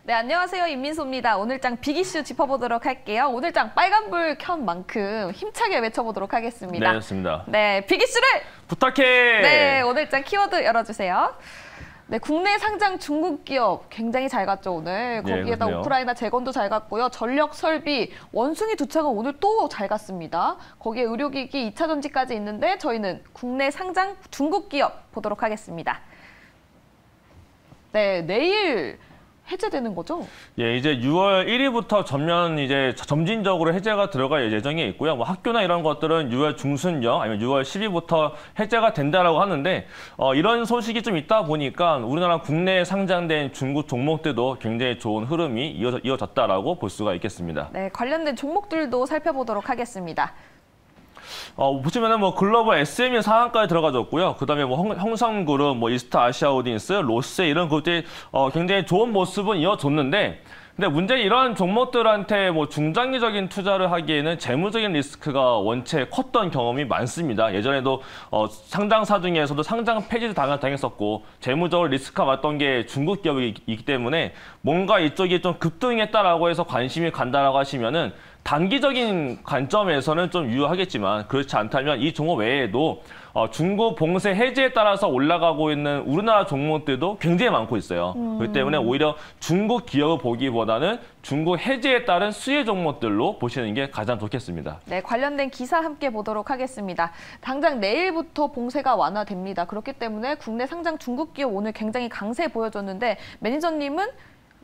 네, 안녕하세요. 임민소입니다. 오늘장 빅 이슈 짚어보도록 할게요. 오늘장 빨간불 켠 만큼 힘차게 외쳐보도록 하겠습니다. 네, 좋습니다. 네, 빅 이슈를 부탁해! 네, 오늘장 키워드 열어주세요. 네, 국내 상장 중국 기업 굉장히 잘 갔죠, 오늘. 거기에다 네, 우크라이나 재건도 잘 갔고요. 전력 설비, 원숭이 두 차가 오늘 또 잘 갔습니다. 거기에 의료기기 2차 전지까지 있는데 저희는 국내 상장 중국 기업 보도록 하겠습니다. 네, 내일 해제되는 거죠? 예, 이제 6월 1일부터 전면 이제 점진적으로 해제가 들어갈 예정에 있고요. 뭐 학교나 이런 것들은 6월 중순경 아니면 6월 10일부터 해제가 된다라고 하는데 이런 소식이 좀 있다 보니까 우리나라 국내에 상장된 중국 종목들도 굉장히 좋은 흐름이 이어졌다라고 볼 수가 있겠습니다. 네, 관련된 종목들도 살펴보도록 하겠습니다. 보시면은 뭐 글로벌 SME 상한가에 들어가졌고요. 그다음에 뭐 홍성그룹, 뭐 이스타 아시아홀딩스, 롯데 이런 것들이 굉장히 좋은 모습은 이어졌는데, 근데 문제는 이러한 종목들한테 뭐 중장기적인 투자를 하기에는 재무적인 리스크가 원체 컸던 경험이 많습니다. 예전에도 상장사 중에서도 상장 폐지도 당했었고 재무적으로 리스크가 많았던 게 중국 기업이기 때문에 뭔가 이쪽이 좀 급등했다라고 해서 관심이 간다라고 하시면은 단기적인 관점에서는 좀 유효하겠지만 그렇지 않다면 이 종목 외에도 중국 봉쇄 해제에 따라서 올라가고 있는 우리나라 종목들도 굉장히 많고 있어요. 그렇기 때문에 오히려 중국 기업을 보기보다는 중국 해제에 따른 수혜 종목들로 보시는 게 가장 좋겠습니다. 네, 관련된 기사 함께 보도록 하겠습니다. 당장 내일부터 봉쇄가 완화됩니다. 그렇기 때문에 국내 상장 중국 기업 오늘 굉장히 강세 보여줬는데 매니저님은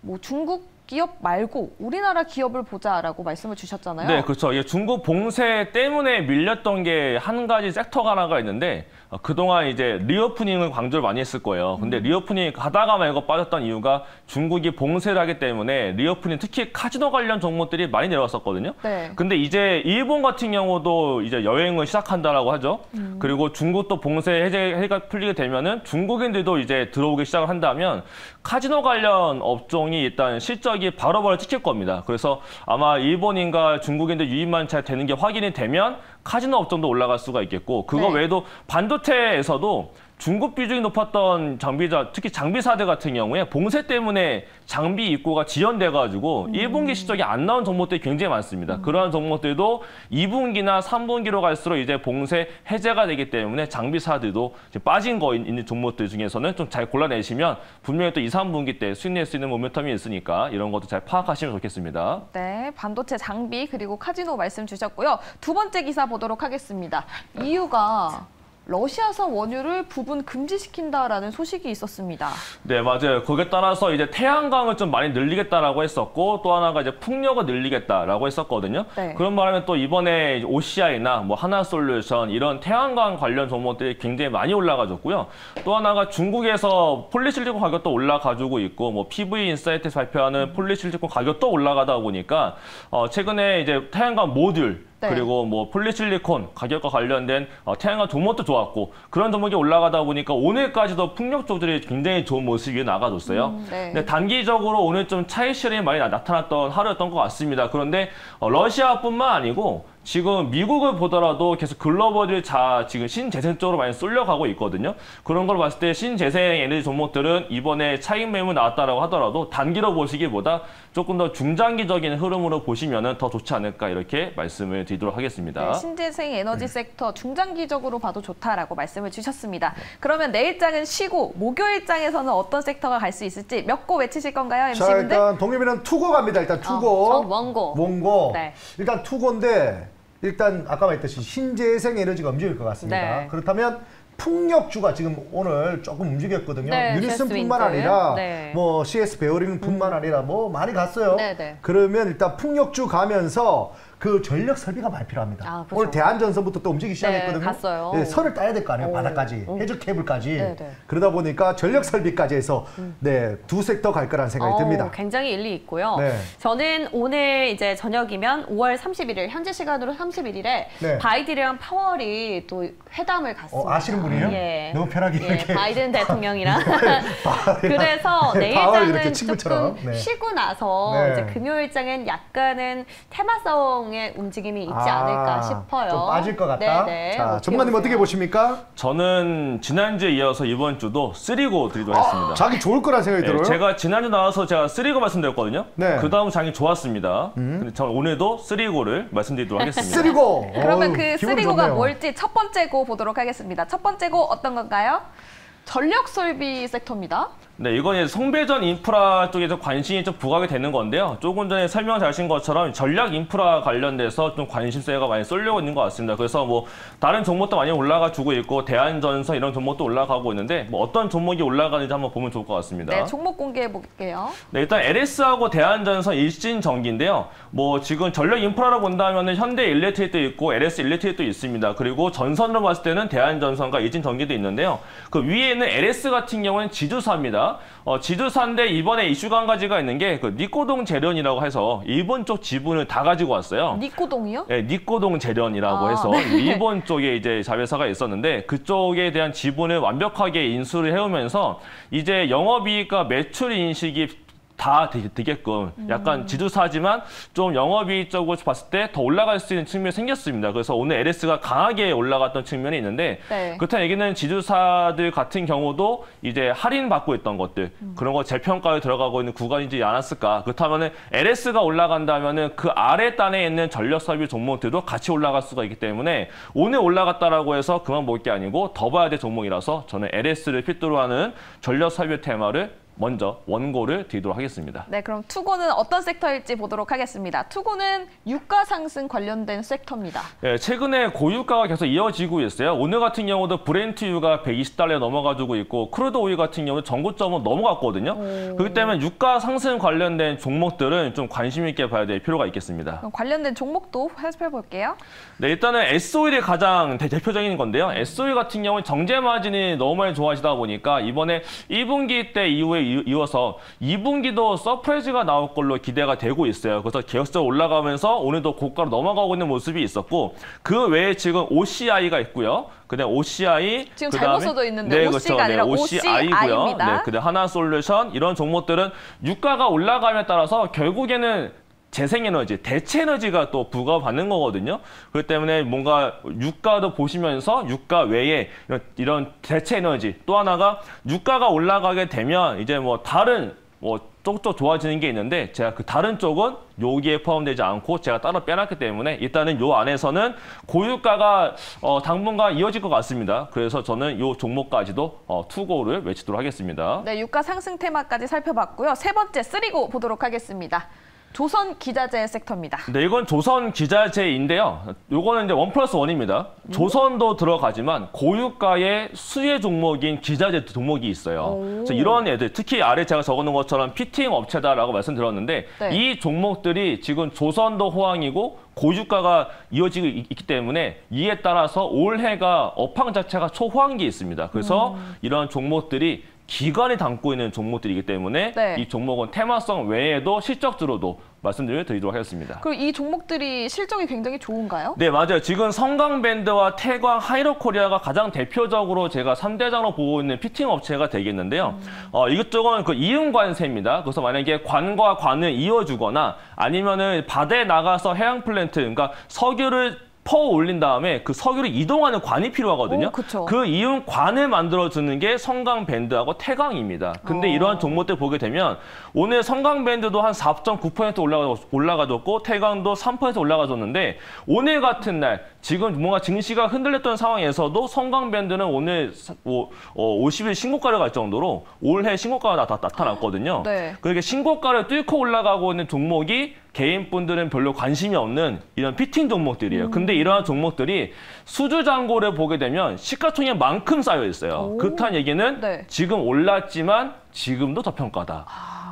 뭐 중국 기업 말고 우리나라 기업을 보자라고 말씀을 주셨잖아요. 네, 그렇죠. 중국 봉쇄 때문에 밀렸던 게 한 가지 섹터가 하나가 있는데 그동안 이제 리오프닝을 강조를 많이 했을 거예요. 근데 리오프닝 가다가 말고 빠졌던 이유가 중국이 봉쇄를 하기 때문에 리오프닝 특히 카지노 관련 종목들이 많이 내려왔었거든요. 네. 근데 이제 일본 같은 경우도 이제 여행을 시작한다라고 하죠. 그리고 중국도 봉쇄 해제가 풀리게 되면은 중국인들도 이제 들어오기 시작을 한다면 카지노 관련 업종이 일단 실적이 바로바로 찍힐 겁니다. 그래서 아마 일본인과 중국인들 유입만 잘 되는 게 확인이 되면 카지노 업종도 올라갈 수가 있겠고 그거 네. 외에도 반도체에서도 중국 비중이 높았던 장비자, 특히 장비사들 같은 경우에 봉쇄 때문에 장비 입고가 지연돼가지고 1분기 실적이 안 나온 종목들이 굉장히 많습니다. 그러한 종목들도 2분기나 3분기로 갈수록 이제 봉쇄 해제가 되기 때문에 장비사들도 이제 빠진 거 있는 종목들 중에서는 좀 잘 골라내시면 분명히 또 2, 3분기 때 수익 낼 수 있는 모멘텀이 있으니까 이런 것도 잘 파악하시면 좋겠습니다. 네, 반도체 장비 그리고 카지노 말씀 주셨고요. 두 번째 기사 보도록 하겠습니다. EU가 러시아산 원유를 부분 금지시킨다라는 소식이 있었습니다. 네, 맞아요. 거기에 따라서 이제 태양광을 좀 많이 늘리겠다라고 했었고 또 하나가 이제 풍력을 늘리겠다라고 했었거든요. 네. 그런 말하면 또 이번에 OCI나 뭐 하나솔루션 이런 태양광 관련 종목들이 굉장히 많이 올라가졌고요. 또 하나가 중국에서 폴리실리콘 가격도 올라가지고 있고 뭐 PV 인사이트에서 발표하는 폴리실리콘 가격도 올라가다 보니까 최근에 이제 태양광 모듈 네. 그리고 뭐 폴리실리콘 가격과 관련된 태양광 종목도 좋았고 그런 종목이 올라가다 보니까 오늘까지도 풍력 쪽들이 굉장히 좋은 모습이 나가줬어요. 네. 근데 단기적으로 오늘 좀 차익 실현이 많이 나타났던 하루였던 것 같습니다. 그런데 러시아뿐만 아니고 지금 미국을 보더라도 계속 글로벌이 지금 신재생 쪽으로 많이 쏠려가고 있거든요. 그런 걸 봤을 때 신재생 에너지 종목들은 이번에 차익 매물 나왔다라고 하더라도 단기로 보시기보다 조금 더 중장기적인 흐름으로 보시면 더 좋지 않을까 이렇게 말씀을 드리도록 하겠습니다. 네, 신재생 에너지 섹터 중장기적으로 봐도 좋다라고 말씀을 주셨습니다. 그러면 내일장은 쉬고 목요일장에서는 어떤 섹터가 갈 수 있을지 몇 고 외치실 건가요, MC분들? 자, 일단 동엽이는 투고 갑니다. 일단 투고. 전 원고. 원고. 네. 일단 투고인데 일단 아까 말했듯이 신재생 에너지가 움직일 것 같습니다. 네. 그렇다면 풍력주가 지금 오늘 조금 움직였거든요. 네, 유니슨뿐만 제스윈드. 아니라 네. 뭐 CS 베어링뿐만 아니라 뭐 많이 갔어요. 네, 네. 그러면 일단 풍력주 가면서 그 전력 설비가 많이 필요합니다. 아, 그렇죠. 오늘 대한전선부터 또 움직이기 시작했거든요. 네, 갔어요. 네, 선을 따야 될 거 아니에요. 오. 바닥까지. 해저 케이블까지. 네, 네. 그러다 보니까 전력 설비까지 해서 네, 두 섹터 갈 거라는 생각이 듭니다. 굉장히 일리 있고요. 네. 저는 오늘 이제 저녁이면 5월 31일, 현재 시간으로 31일에 네. 바이든이랑 파월이 또 회담을 갔습니다. 아시는 분이에요? 예. 너무 편하게 예, 이렇게. 바이든 대통령이랑. 그래서 네, 파월 이렇게 내일장은 친구처럼. 조금 네. 쉬고 나서 네. 이제 금요일장은 약간은 테마성 상승성의 움직임이 있지 않을까 싶어요. 좀 빠질 것 같다. 네네. 자, 전문가님 어떻게 보십니까? 저는 지난주에 이어서 이번 주도 쓰리고 드리도록 하겠습니다. 자기 좋을 거란 생각이 들어요. 제가 지난주 나와서 제가 쓰리고 말씀드렸거든요. 네. 그 다음 장이 좋았습니다. 근데 저는 오늘도 쓰리고를 말씀드리도록 하겠습니다. 쓰리고. 그러면 어우, 그 기분 쓰리고가 좋네요. 뭘지 첫 번째 고 보도록 하겠습니다. 첫 번째 고 어떤 건가요? 전력 설비 섹터입니다. 네, 이건 이제 송배전 인프라 쪽에서 관심이 좀 부각이 되는 건데요. 조금 전에 설명 잘 하신 것처럼 전략 인프라 관련돼서 좀 관심세가 많이 쏠리고 있는 것 같습니다. 그래서 뭐 다른 종목도 많이 올라가 주고 있고 대한전선 이런 종목도 올라가고 있는데 뭐 어떤 종목이 올라가는지 한번 보면 좋을 것 같습니다. 네, 종목 공개해 볼게요. 네, 일단 LS하고 대한전선 일진전기인데요. 뭐 지금 전력 인프라로 본다면은 현대일렉트릭도 있고 LS 일렉트릭도 있습니다. 그리고 전선으로 봤을 때는 대한전선과 일진전기도 있는데요. 그 위에 있는 LS 같은 경우는 지주사입니다. 지주사인데 이번에 이슈가 한 가지가 있는 게 그 니코동 재련이라고 해서 일본 쪽 지분을 다 가지고 왔어요. 니코동이요? 네, 니코동 재련이라고 해서 일본 쪽에 이제 자회사가 있었는데 그쪽에 대한 지분을 완벽하게 인수를 해오면서 이제 영업이익과 매출 인식이 다 되게끔 약간 지주사지만 좀 영업이익적으로 봤을 때 더 올라갈 수 있는 측면이 생겼습니다. 그래서 오늘 LS가 강하게 올라갔던 측면이 있는데 네. 그렇다는 얘기는 지주사들 같은 경우도 이제 할인받고 있던 것들 그런 거 재평가에 들어가고 있는 구간이지 않았을까. 그렇다면 LS가 올라간다면 그 아래 단에 있는 전력설비 종목들도 같이 올라갈 수가 있기 때문에 오늘 올라갔다라고 해서 그만 볼 게 아니고 더 봐야 될 종목이라서 저는 LS를 필두로 하는 전력설비 테마를 먼저 원고를 드리도록 하겠습니다. 네, 그럼 투고는 어떤 섹터일지 보도록 하겠습니다. 투고는 유가 상승 관련된 섹터입니다. 네, 최근에 고유가가 계속 이어지고 있어요. 오늘 같은 경우도 브렌트유가 120달러에 넘어가지고 있고 크루드 오일 같은 경우는 전고점은 넘어갔거든요. 그렇기 때문에 유가 상승 관련된 종목들은 좀 관심 있게 봐야 될 필요가 있겠습니다. 그럼 관련된 종목도 살펴볼게요. 네, 일단은 S오일이 가장 대표적인 건데요. S오일 같은 경우는 정제 마진이 너무 많이 좋아지다 보니까 이번에 1분기 때 이후에 이어서 2분기도 서프라이즈가 나올 걸로 기대가 되고 있어요. 그래서 계속적으로 올라가면서 오늘도 고가로 넘어가고 있는 모습이 있었고 그 외에 지금 OCI가 있고요. 그다음 OCI 지금 잘못 써져 있는데 네, OC가 그렇죠. 아니라 OCI고요. OCI입니다. 네, 그다음 하나솔루션 이런 종목들은 유가가 올라감에 따라서 결국에는 재생에너지, 대체에너지가 또 부과받는 거거든요. 그렇기 때문에 뭔가 유가도 보시면서 유가 외에 이런 대체에너지 또 하나가 유가가 올라가게 되면 이제 뭐 다른 뭐 쪽쪽 좋아지는 게 있는데 제가 그 다른 쪽은 여기에 포함되지 않고 제가 따로 빼놨기 때문에 일단은 요 안에서는 고유가가 당분간 이어질 것 같습니다. 그래서 저는 요 종목까지도 투고를 외치도록 하겠습니다. 네, 유가 상승 테마까지 살펴봤고요. 세 번째 쓰리고 보도록 하겠습니다. 조선 기자재 섹터입니다. 네, 이건 조선 기자재인데요. 요거는 이제 1+1입니다. 조선도 들어가지만 고유가의 수혜 종목인 기자재 종목이 있어요. 그래서 이런 애들, 특히 아래 제가 적어놓은 것처럼 피팅 업체다라고 말씀드렸는데 네. 이 종목들이 지금 조선도 호황이고 고유가가 이어지고 있기 때문에 이에 따라서 올해가 업황 자체가 초호황기에 있습니다. 그래서 이런 종목들이 기관이 담고 있는 종목들이기 때문에 네. 이 종목은 테마성 외에도 실적으로도 말씀을 드리도록 하겠습니다. 그리고 이 종목들이 실적이 굉장히 좋은가요? 네, 맞아요. 지금 성강밴드와 태광, 하이로코리아가 가장 대표적으로 제가 3대장으로 보고 있는 피팅 업체가 되겠는데요. 이쪽은 그 이음관세입니다. 그래서 만약에 관과 관을 이어주거나 아니면은 바다에 나가서 해양 플랜트, 그러니까 석유를 퍼 올린 다음에 그 석유를 이동하는 관이 필요하거든요. 그쵸. 그 이용 관을 만들어주는 게 성강밴드하고 태광입니다. 근데 이러한 종목들 보게 되면 오늘 성강밴드도 한 4.9% 올라가졌고 태광도 3% 올라가졌는데 오늘 같은 날 지금 뭔가 증시가 흔들렸던 상황에서도 성강밴드는 오늘 50일 신고가를 갈 정도로 올해 신고가가 나타났거든요. 네. 그렇게 신고가를 뚫고 올라가고 있는 종목이 개인분들은 별로 관심이 없는 이런 피팅 종목들이에요. 근데 이러한 종목들이 수주 잔고를 보게 되면 시가총액만큼 쌓여 있어요. 그렇다는 얘기는 네. 지금 올랐지만 지금도 저평가다.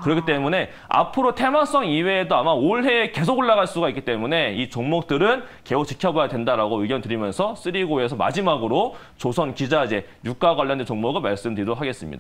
그렇기 때문에 앞으로 테마성 이외에도 아마 올해에 계속 올라갈 수가 있기 때문에 이 종목들은 계속 지켜봐야 된다라고 의견 드리면서 3고에서 마지막으로 조선 기자재 유가 관련된 종목을 말씀드리도록 하겠습니다.